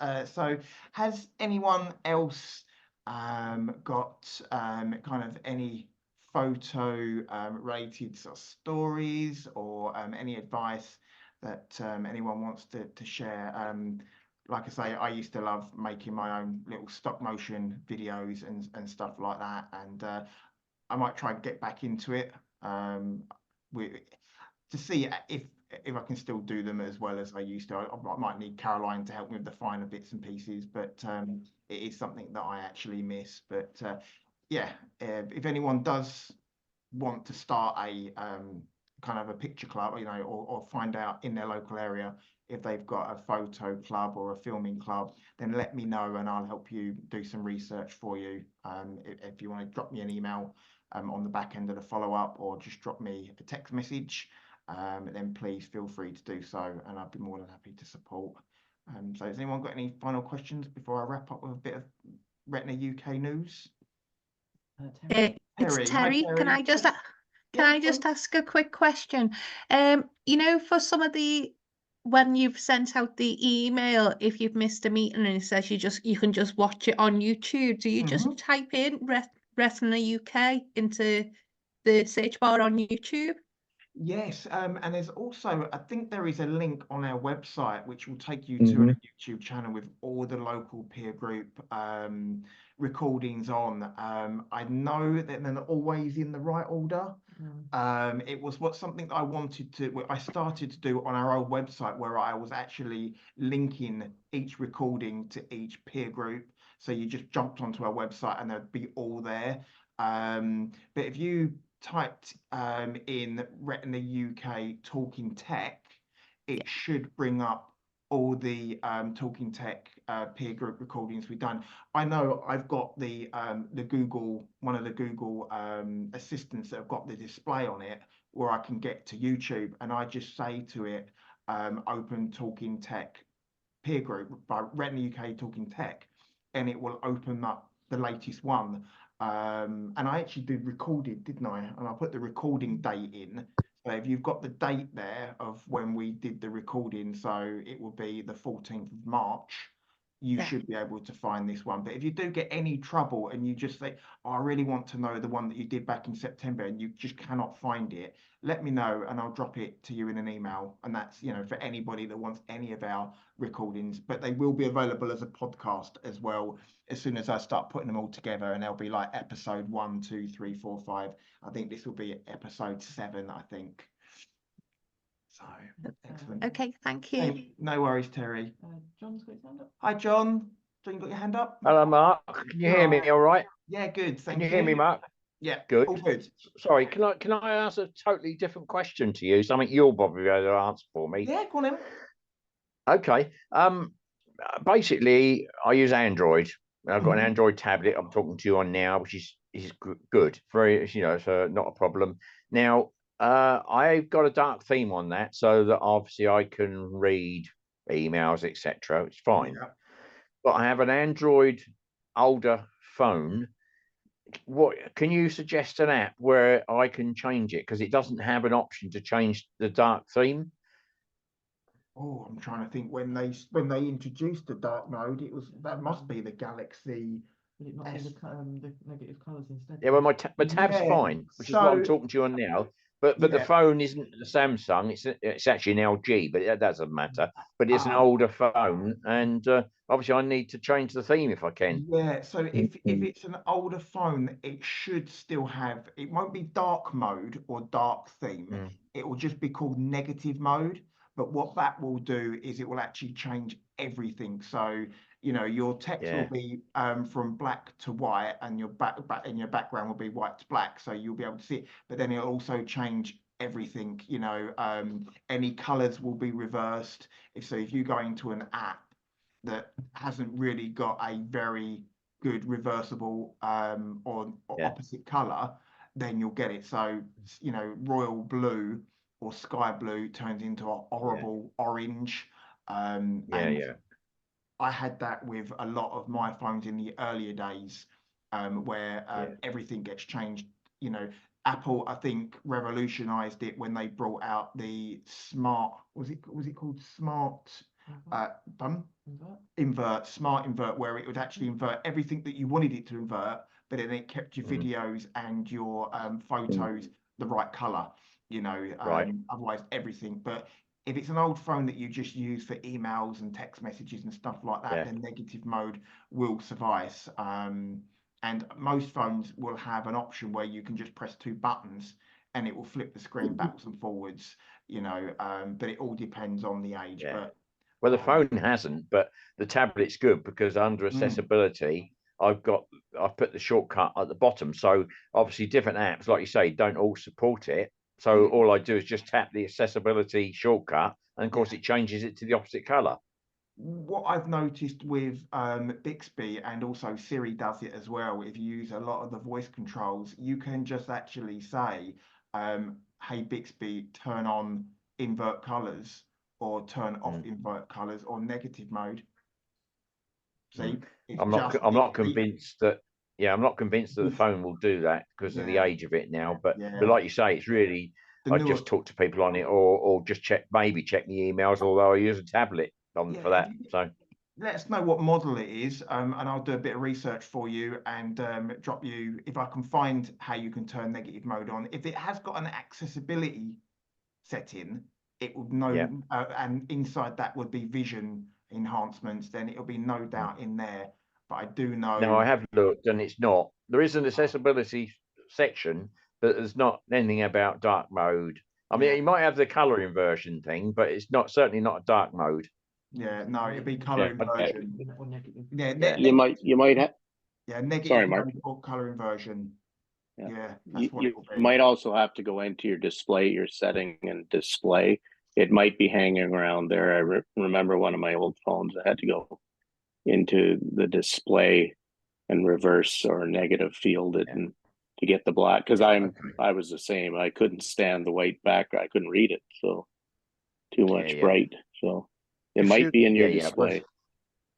8. So has anyone else got kind of any photo related sort of stories or any advice that anyone wants to share? Like I say, I used to love making my own little stop motion videos and stuff like that, and I might try and get back into it to see if I can still do them as well as I used to. I might need Caroline to help me with the finer bits and pieces, but it is something that I actually miss. But yeah, if anyone does want to start a kind of a picture club, or find out in their local area if they've got a photo club or a filming club, then let me know and I'll help you do some research for you. If you want to drop me an email on the back end of the follow-up, or just drop me a text message, then please feel free to do so, and I'd be more than happy to support. So has anyone got any final questions before I wrap up with a bit of Retina UK news?
Terry.
It's Terry.
Hi,
Can I just ask a quick question? For some of the, when you've sent out the email, if you've missed a meeting and it says you can just watch it on YouTube, do you just type in Retina UK into the search bar on YouTube?
Yes, and there's also, I think there is a link on our website which will take you to a YouTube channel with all the local peer group recordings on. I know that they're not always in the right order. It was something that I started to do on our old website, where I was actually linking each recording to each peer group. So you just jumped onto our website and they'd be all there. But if you typed in Retina UK Talking Tech, it should bring up all the Talking Tech peer group recordings we've done. I know I've got the Google, one of the Google assistants that have got the display on it, where I can get to YouTube, and I just say to it, open Talking Tech peer group by Retina UK Talking Tech, and it will open up the latest one. And I actually did recorded, didn't I? And I put the recording date in. So if you've got the date there of when we did the recording, so it will be the 14th of March, you should be able to find this one. But if you do get any trouble and you just say, oh, I really want to know the one that you did back in September, and you just cannot find it, let me know and I'll drop it to you in an email. And that's, for anybody that wants any of our recordings, but they will be available as a podcast as well as soon as I start putting them all together, and they'll be like episode 1, 2, 3, 4, 5. I think this will be episode 7, I think. So excellent.
Okay, thank you.
Hey, no worries, Terry.
John's got his hand up.
Hi, John. John, you got your hand up?
Hello, Mark. Can you hear me all right?
Yeah, good. Thank you.
Can you hear me, Mark?
Yeah,
good.
All good.
Sorry, can I ask a totally different question to you? Something you'll probably be able to answer for me.
Yeah, go on in.
Okay. Basically, I use Android. I've got an Android tablet I'm talking to you on now, which is good. Very, so not a problem. Now, I've got a dark theme on that, so that obviously I can read emails, etc. It's fine. Yeah. But I have an Android older phone. What can you suggest an app where I can change it, because it doesn't have an option to change the dark theme?
Oh, I'm trying to think when they introduced the dark mode. That must be the Galaxy.
Would it not be the negative colours instead?
Yeah, well, my tab's fine, which is what I'm talking to you on now. But the phone isn't a Samsung. It's actually an LG, but that doesn't matter. But it's an older phone, and obviously I need to change the theme if I can.
Yeah. So if it's an older phone, it should still have. It won't be dark mode or dark theme. It will just be called negative mode. But what that will do is it will actually change everything. So your text will be from black to white, and your background will be white to black. So you'll be able to see it. But then it'll also change everything, you know, any colors will be reversed. If you go into an app that hasn't really got a very good reversible or
Yeah.
opposite color, then you'll get it. So, you know, royal blue or sky blue turns into a horrible orange.
Yeah,
And
yeah.
I had that with a lot of my phones in the earlier days, where
Yeah.
everything gets changed. You know, Apple, I think, revolutionized it when they brought out the smart. Was it called smart? Smart invert, where it would actually invert everything that you wanted it to invert, but then it kept your videos and your photos the right color. You know,
Right.
otherwise everything. But if it's an old phone that you just use for emails and text messages and stuff like that,
Yeah.
then negative mode will suffice. And most phones will have an option where you can just press 2 buttons and it will flip the screen backwards and forwards, you know, but it all depends on the age.
Yeah.
But
Well, the phone hasn't, but the tablet's good because under accessibility, I've put the shortcut at the bottom. So obviously different apps, like you say, don't all support it. So all I do is just tap the accessibility shortcut, and of course it changes it to the opposite color.
What I've noticed with Bixby, and also Siri does it as well, if you use a lot of the voice controls, you can just actually say, hey Bixby, turn on invert colors, or turn off invert colors, or negative mode. See,
I'm not convinced that. Yeah, I'm not convinced that the phone will do that because of the age of it now. But like you say, it's really. I just talk to people on it, or just maybe check the emails. Although I use a tablet for that. So
let us know what model it is, and I'll do a bit of research for you and drop you if I can find how you can turn negative mode on. If it has got an accessibility setting, it would know, and inside that would be vision enhancements. Then it'll be no doubt in there. But I do know.
No, I have looked, and it's not. There is an accessibility section, but there's not anything about dark mode. I mean, you might have the color inversion thing, but it's certainly not a dark mode.
Yeah, no, it'd be color inversion.
Yeah, you might have.
Yeah, negative.
Sorry, Mark.
Or color inversion. Yeah,
that's what it will be. You might also have to go into your display, your setting and display. It might be hanging around there. I remember one of my old phones, I had to go into the display and reverse or negative field it and to get the black, because I was the same. I couldn't stand the white background. I couldn't read it, so too much bright. So it might be in your display.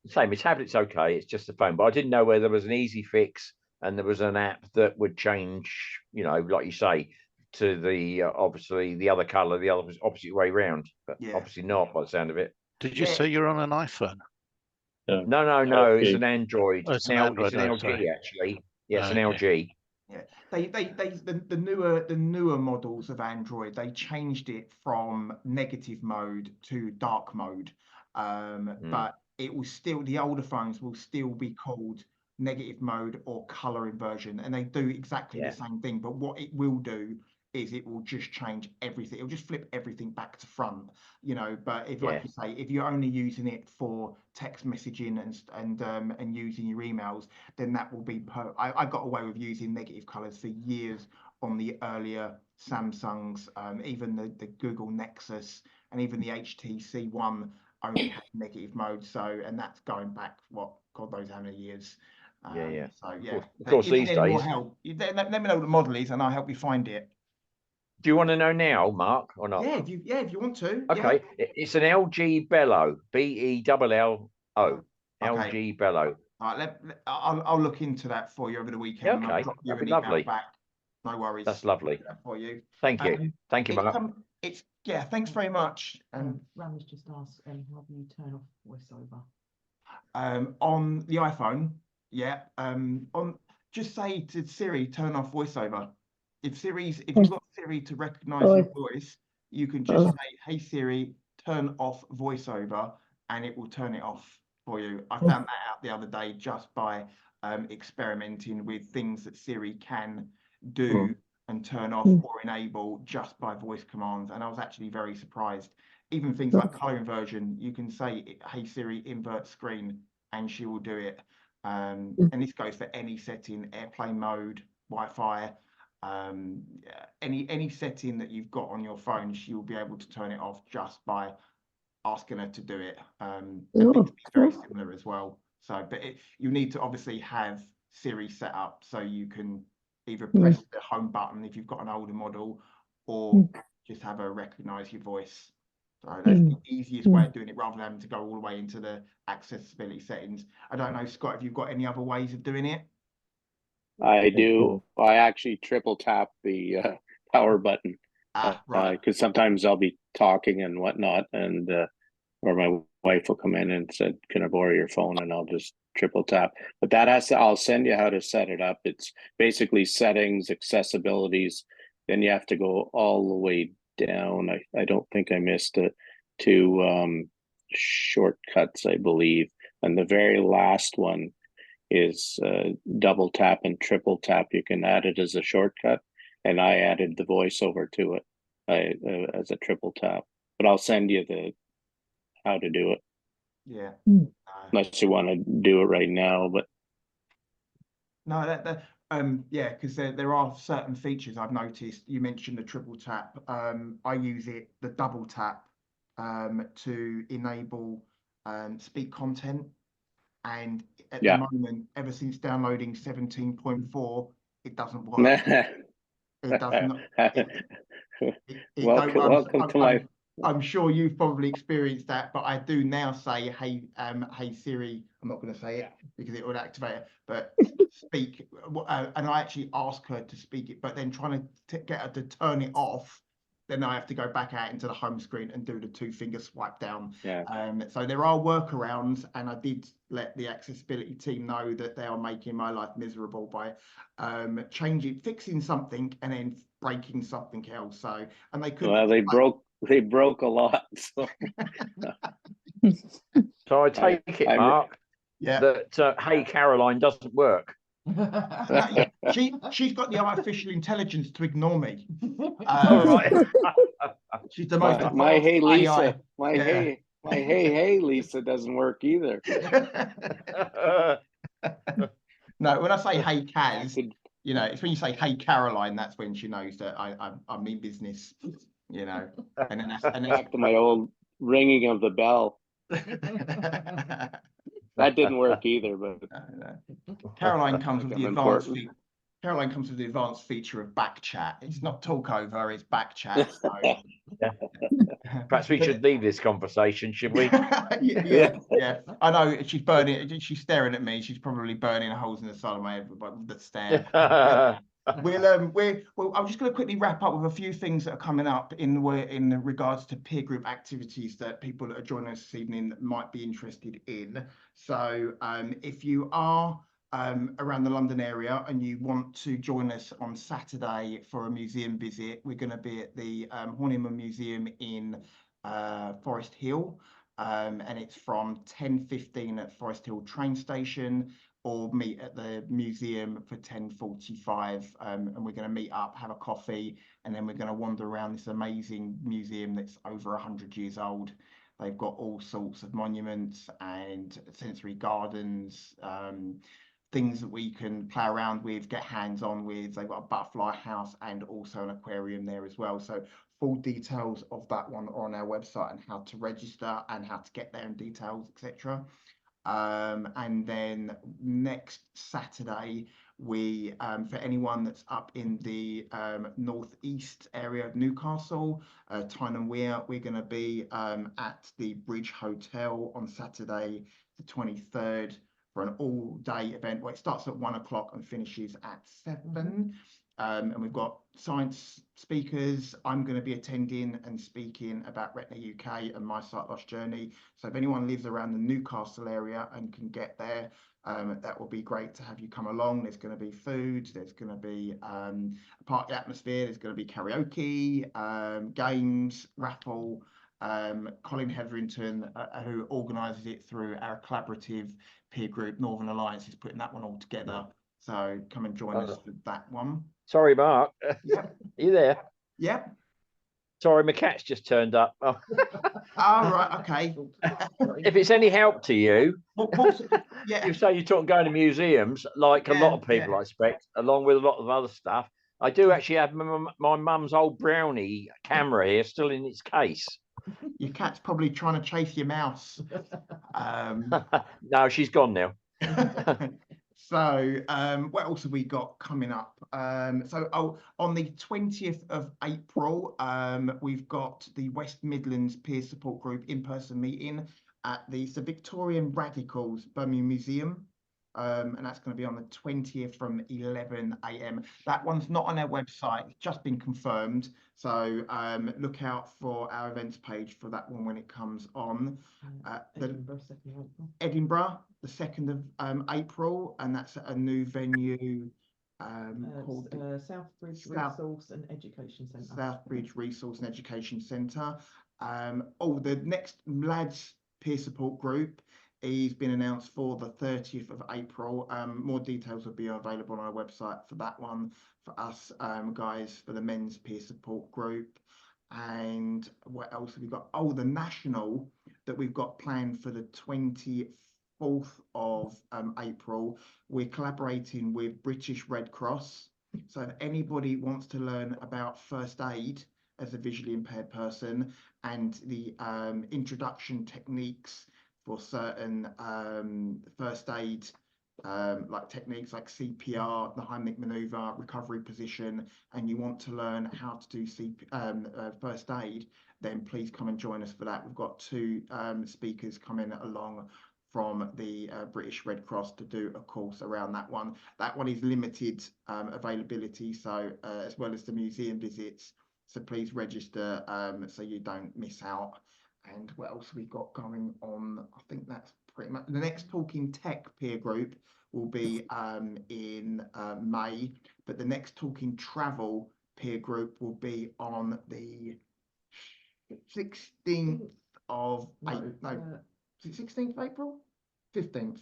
Same, my tablet's okay. It's just the phone, but I didn't know whether there was an easy fix and there was an app that would change, you know, like you say, to the obviously the other color, the other opposite way round. But obviously not by the sound of it.
Did you say you're on an iPhone?
No. It's an Android.
Oh, it's an Android.
It's an LG actually. Yeah, it's an LG.
Yeah, the newer models of Android, they changed it from negative mode to dark mode, but it will still, the older phones will still be called negative mode or color inversion, and they do exactly the same thing. But what it will do is it will just change everything. It'll just flip everything back to front, you know. But if, like you say, if you're only using it for text messaging and using your emails, then that will be I got away with using negative colors for years on the earlier Samsungs, even the Google Nexus, and even the HTC One only had negative mode. So, and that's going back, what, God knows how many years. So yeah,
of course these days.
More help, let me know what the model is, and I'll help you find it.
Do you want to know now, Mark, or not?
Yeah, if you want to.
Okay, it's an LG Bello, BELLO, LG Bello.
All right, I'll look into that for you over the weekend.
Okay,
and I'll drop you
that'd be
an email
lovely.
Back. No worries.
That's lovely.
For you.
Thank you. Thank you, Mark.
Thanks very much.
Ram has just asked, how do you turn off voiceover?
On the iPhone, just say to Siri, turn off voiceover. If you've got Siri to recognize your voice, you can just say, hey Siri, turn off voiceover, and it will turn it off for you. I found that out the other day just by experimenting with things that Siri can do and turn off or enable just by voice commands, and I was actually very surprised. Even things like color inversion, you can say, hey Siri, invert screen, and she will do it. And this goes for any setting, airplane mode, Wi-Fi, Any setting that you've got on your phone, she'll be able to turn it off just by asking her to do it. And Bixby's very similar as well. So, but you need to obviously have Siri set up so you can either press the home button if you've got an older model, or just have her recognize your voice. So that's the easiest way of doing it, rather than having to go all the way into the accessibility settings. I don't know, Scott, if you've got any other ways of doing it.
I do. I actually triple tap the power button
Right.
because sometimes I'll be talking and whatnot, and or my wife will come in and said, "Can I borrow your phone?" And I'll just triple tap. But that has to, I'll send you how to set it up. It's basically settings, accessibilities. Then you have to go all the way down. I don't think I missed it to shortcuts, I believe. And the very last one is double tap and triple tap. You can add it as a shortcut, and I added the voiceover to it as a triple tap. But I'll send you the how to do it.
Yeah.
Unless you want to do it right now, but
no, yeah, because there are certain features I've noticed. You mentioned the triple tap. I use the double tap to enable speak content. And at the moment, ever since downloading 17.4, it doesn't work. It does not.
Welcome to my.
I'm sure you've probably experienced that, but I do now say, hey Siri. I'm not going to say it because it would activate it, but speak. And I actually ask her to speak it, but then trying to get her to turn it off, then I have to go back out into the home screen and do the 2-finger swipe down. So there are workarounds, and I did let the accessibility team know that they are making my life miserable by fixing something and then breaking something else. So, and they could.
Well, they broke a lot. So,
so I take it, Mark, that Hey Caroline doesn't work.
She's got the artificial intelligence to ignore me.
Right.
She's the most
my hey Lisa,
AI.
my hey Lisa doesn't work either.
No, when I say hey Kaz, it's when you say hey Caroline, that's when she knows that I'm in business. And then that's
back to my old ringing of the bell. That didn't work either, but
Caroline comes with the advanced feature of back chat. It's not talk over, it's back chat. So.
Perhaps we should leave this conversation, should we?
yeah. I know she's burning. She's staring at me. She's probably burning holes in the side of my head with the stare. I'm just going to quickly wrap up with a few things that are coming up in regards to peer group activities that people that are joining us this evening might be interested in. So if you are around the London area and you want to join us on Saturday for a museum visit, we're going to be at the Horniman Museum in Forest Hill, and it's from 10:15 at Forest Hill train station, or meet at the museum for 10:45, and we're going to meet up, have a coffee, and then we're going to wander around this amazing museum that's over 100 years old. They've got all sorts of monuments and sensory gardens, things that we can play around with, get hands-on with. They've got a butterfly house and also an aquarium there as well. So full details of that one are on our website, and how to register and how to get there and details, etc. And then next Saturday, we for anyone that's up in the northeast area of Newcastle, Tyne and Weir, we're going to be at the Bridge Hotel on Saturday the 23rd for an all-day event. Well, it starts at 1 o'clock and finishes at 7. And we've got science speakers. I'm going to be attending and speaking about Retina UK and my sight loss journey. So if anyone lives around the Newcastle area and can get there, that will be great to have you come along. There's going to be food, there's going to be a party atmosphere, there's going to be karaoke, games, raffle. Colin Hetherington, who organises it through our collaborative peer group Northern Alliance, is putting that one all together. So come and join us for that one.
Sorry, Mark.
Yep.
Are you there?
Yep.
Sorry, my cat's just turned up. Oh,
right, okay.
If it's any help to you,
yeah.
You say you're talking going to museums, like a lot of people, I expect, along with a lot of other stuff. I do actually have my mum's old Brownie camera here, still in its case.
Your cat's probably trying to chase your mouse.
No, she's gone now.
So what else have we got coming up? So on the 20th of April, we've got the West Midlands Peer Support Group in-person meeting at the Victorian Radicals Birmingham Museum. And that's going to be on the 20th from 11 AM. That one's not on our website, it's just been confirmed. So look out for our events page for that one when it comes on. Edinburgh, the 2nd of April, and that's at a new venue called
Southbridge Resource and Education Centre.
Southbridge Resource and Education Centre. The next Lads Peer Support Group is been announced for the 30th of April. More details will be available on our website for that one for us guys for the men's peer support group. And what else have we got? Oh, the national that we've got planned for the 24th of April. We're collaborating with British Red Cross. So if anybody wants to learn about first aid as a visually impaired person and the introduction techniques for certain first aid like techniques like CPR, the Heimlich maneuver, recovery position, and you want to learn how to do first aid, then please come and join us for that. We've got 2 speakers coming along from the British Red Cross to do a course around that one. That one is limited availability, so as well as the museum visits. So please register so you don't miss out. And what else have we got going on? I think that's pretty much the next Talking Tech peer group will be in May, but the next Talking Travel peer group will be on the 16th of April. No, 16th of April? 15th.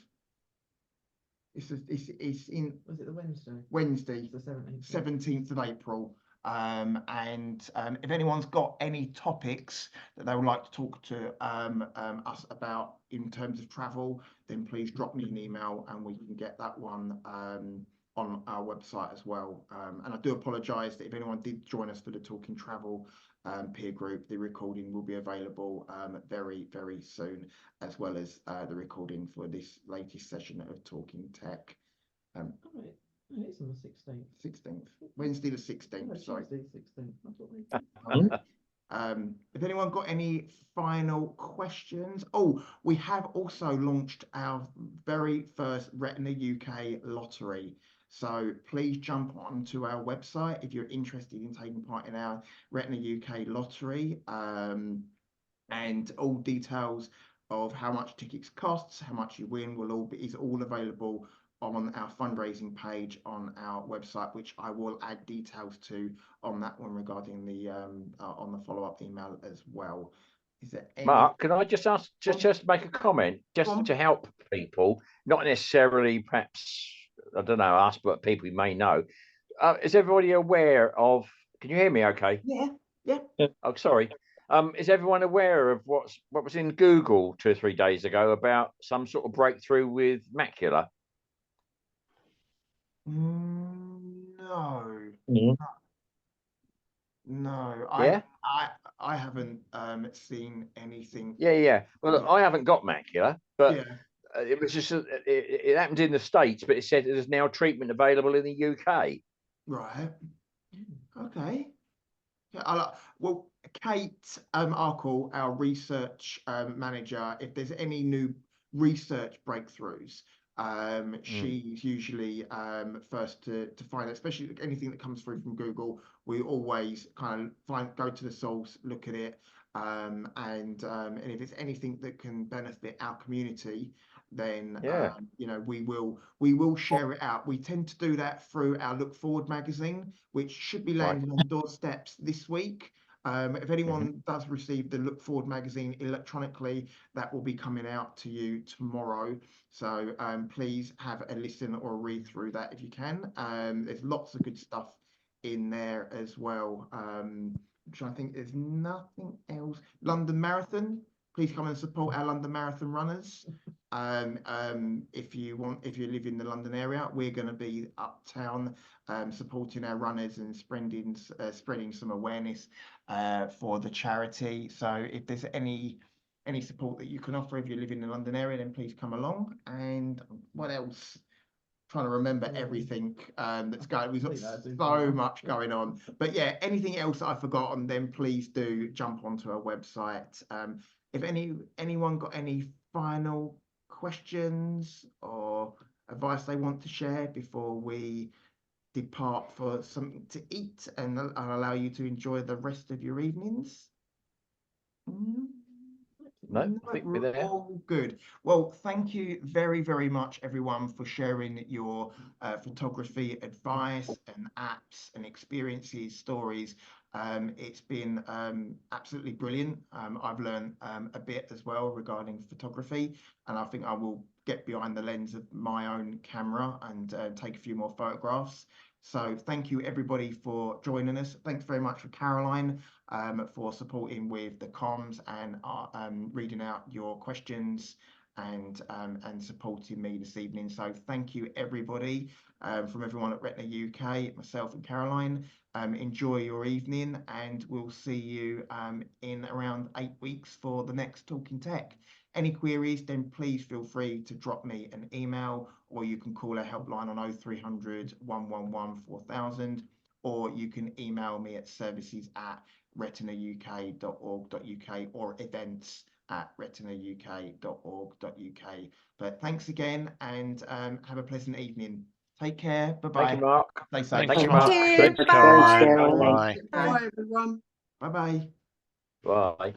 It's in.
Was it the Wednesday?
Wednesday.
It's the 17th.
17th of April. If anyone's got any topics that they would like to talk to us about in terms of travel, then please drop me an email and we can get that one on our website as well. And I do apologise that if anyone did join us for the Talking Travel peer group, the recording will be available very, very soon, as well as the recording for this latest session of Talking Tech.
It is on the 16th.
16th. Wednesday the 16th,
No,
sorry.
Tuesday the 16th.
If anyone got any final questions? Oh, we have also launched our very first Retina UK lottery. So please jump onto our website if you're interested in taking part in our Retina UK lottery. And all details of how much tickets costs, how much you win is all available on our fundraising page on our website, which I will add details to on that one regarding the on the follow-up email as well. Is there any...
Mark, can I just ask, just make a comment, just to help people, not necessarily perhaps, I don't know, us, but people you may know. Is everybody aware of, can you hear me okay?
Yeah.
Oh, sorry. Is everyone aware of what was in Google 2 or 3 days ago about some sort of breakthrough with macula?
No.
Yeah?
I haven't seen anything.
Yeah. Well, I haven't got macula, but
yeah.
It was just it happened in the States, but it said there's now treatment available in the UK.
Right. Okay. Yeah. Well, Kate Arkle, our research manager, if there's any new research breakthroughs, she's usually first to find it, especially anything that comes through from Google. We always kind of go to the source, look at it, and if it's anything that can benefit our community, then we will share it out. We tend to do that through our Look Forward magazine, which should be landing on doorsteps this week. If anyone does receive the Look Forward magazine electronically, that will be coming out to you tomorrow. So please have a listen or a read through that if you can. There's lots of good stuff in there as well. I'm trying to think, there's nothing else. London Marathon, please come and support our London Marathon runners. if you live in the London area, we're going to be uptown supporting our runners and spreading some awareness for the charity. So if there's any support that you can offer if you live in the London area, then please come along. And what else? Trying to remember everything that's going. We've got so much going on, but yeah, anything else that I've forgotten, then please do jump onto our website. If anyone got any final questions or advice they want to share before we depart for something to eat, and I'll allow you to enjoy the rest of your evenings.
No, I think we're there.
All good. Well, thank you very, very much, everyone, for sharing your photography advice and apps and experiences, stories. It's been absolutely brilliant. I've learned a bit as well regarding photography, and I think I will get behind the lens of my own camera and take a few more photographs. So thank you, everybody, for joining us. Thanks very much for Caroline for supporting with the comms and reading out your questions and supporting me this evening. So thank you, everybody, from everyone at Retina UK, myself and Caroline. Enjoy your evening, and we'll see you in around 8 weeks for the next Talking Tech. Any queries, then please feel free to drop me an email, or you can call our helpline on 0300 111 4000, or you can email me at services@retinauk.org.uk or events@retinauk.org.uk. But thanks again, and have a pleasant evening. Take care. Bye-bye.
Thank you, Mark.
Stay safe.
Thank you,
Thank
Mark.
you.
Thanks,
Bye.
Caroline.
Caroline.
Bye.
Bye, everyone.
Bye-bye.
Bye.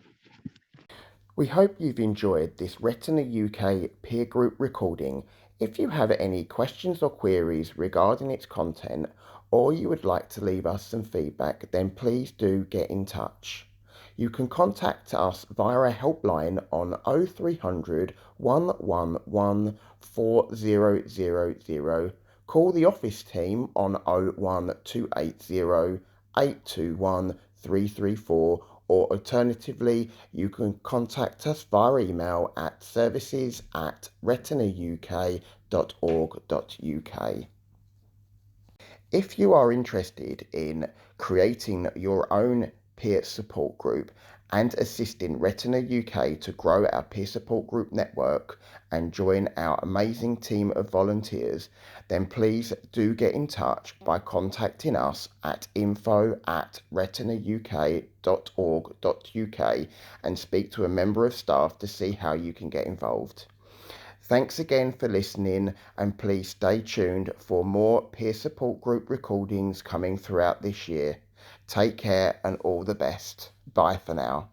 We hope you've enjoyed this Retina UK peer group recording. If you have any questions or queries regarding its content, or you would like to leave us some feedback, then please do get in touch. You can contact us via our helpline on 0300 111 4000, call the office team on 01280 821 334, or alternatively, you can contact us via email at services@retinauk.org.uk. If you are interested in creating your own peer support group and assisting Retina UK to grow our peer support group network and join our amazing team of volunteers, then please do get in touch by contacting us at info@retinauk.org.uk and speak to a member of staff to see how you can get involved. Thanks again for listening, and please stay tuned for more peer support group recordings coming throughout this year. Take care and all the best. Bye for now.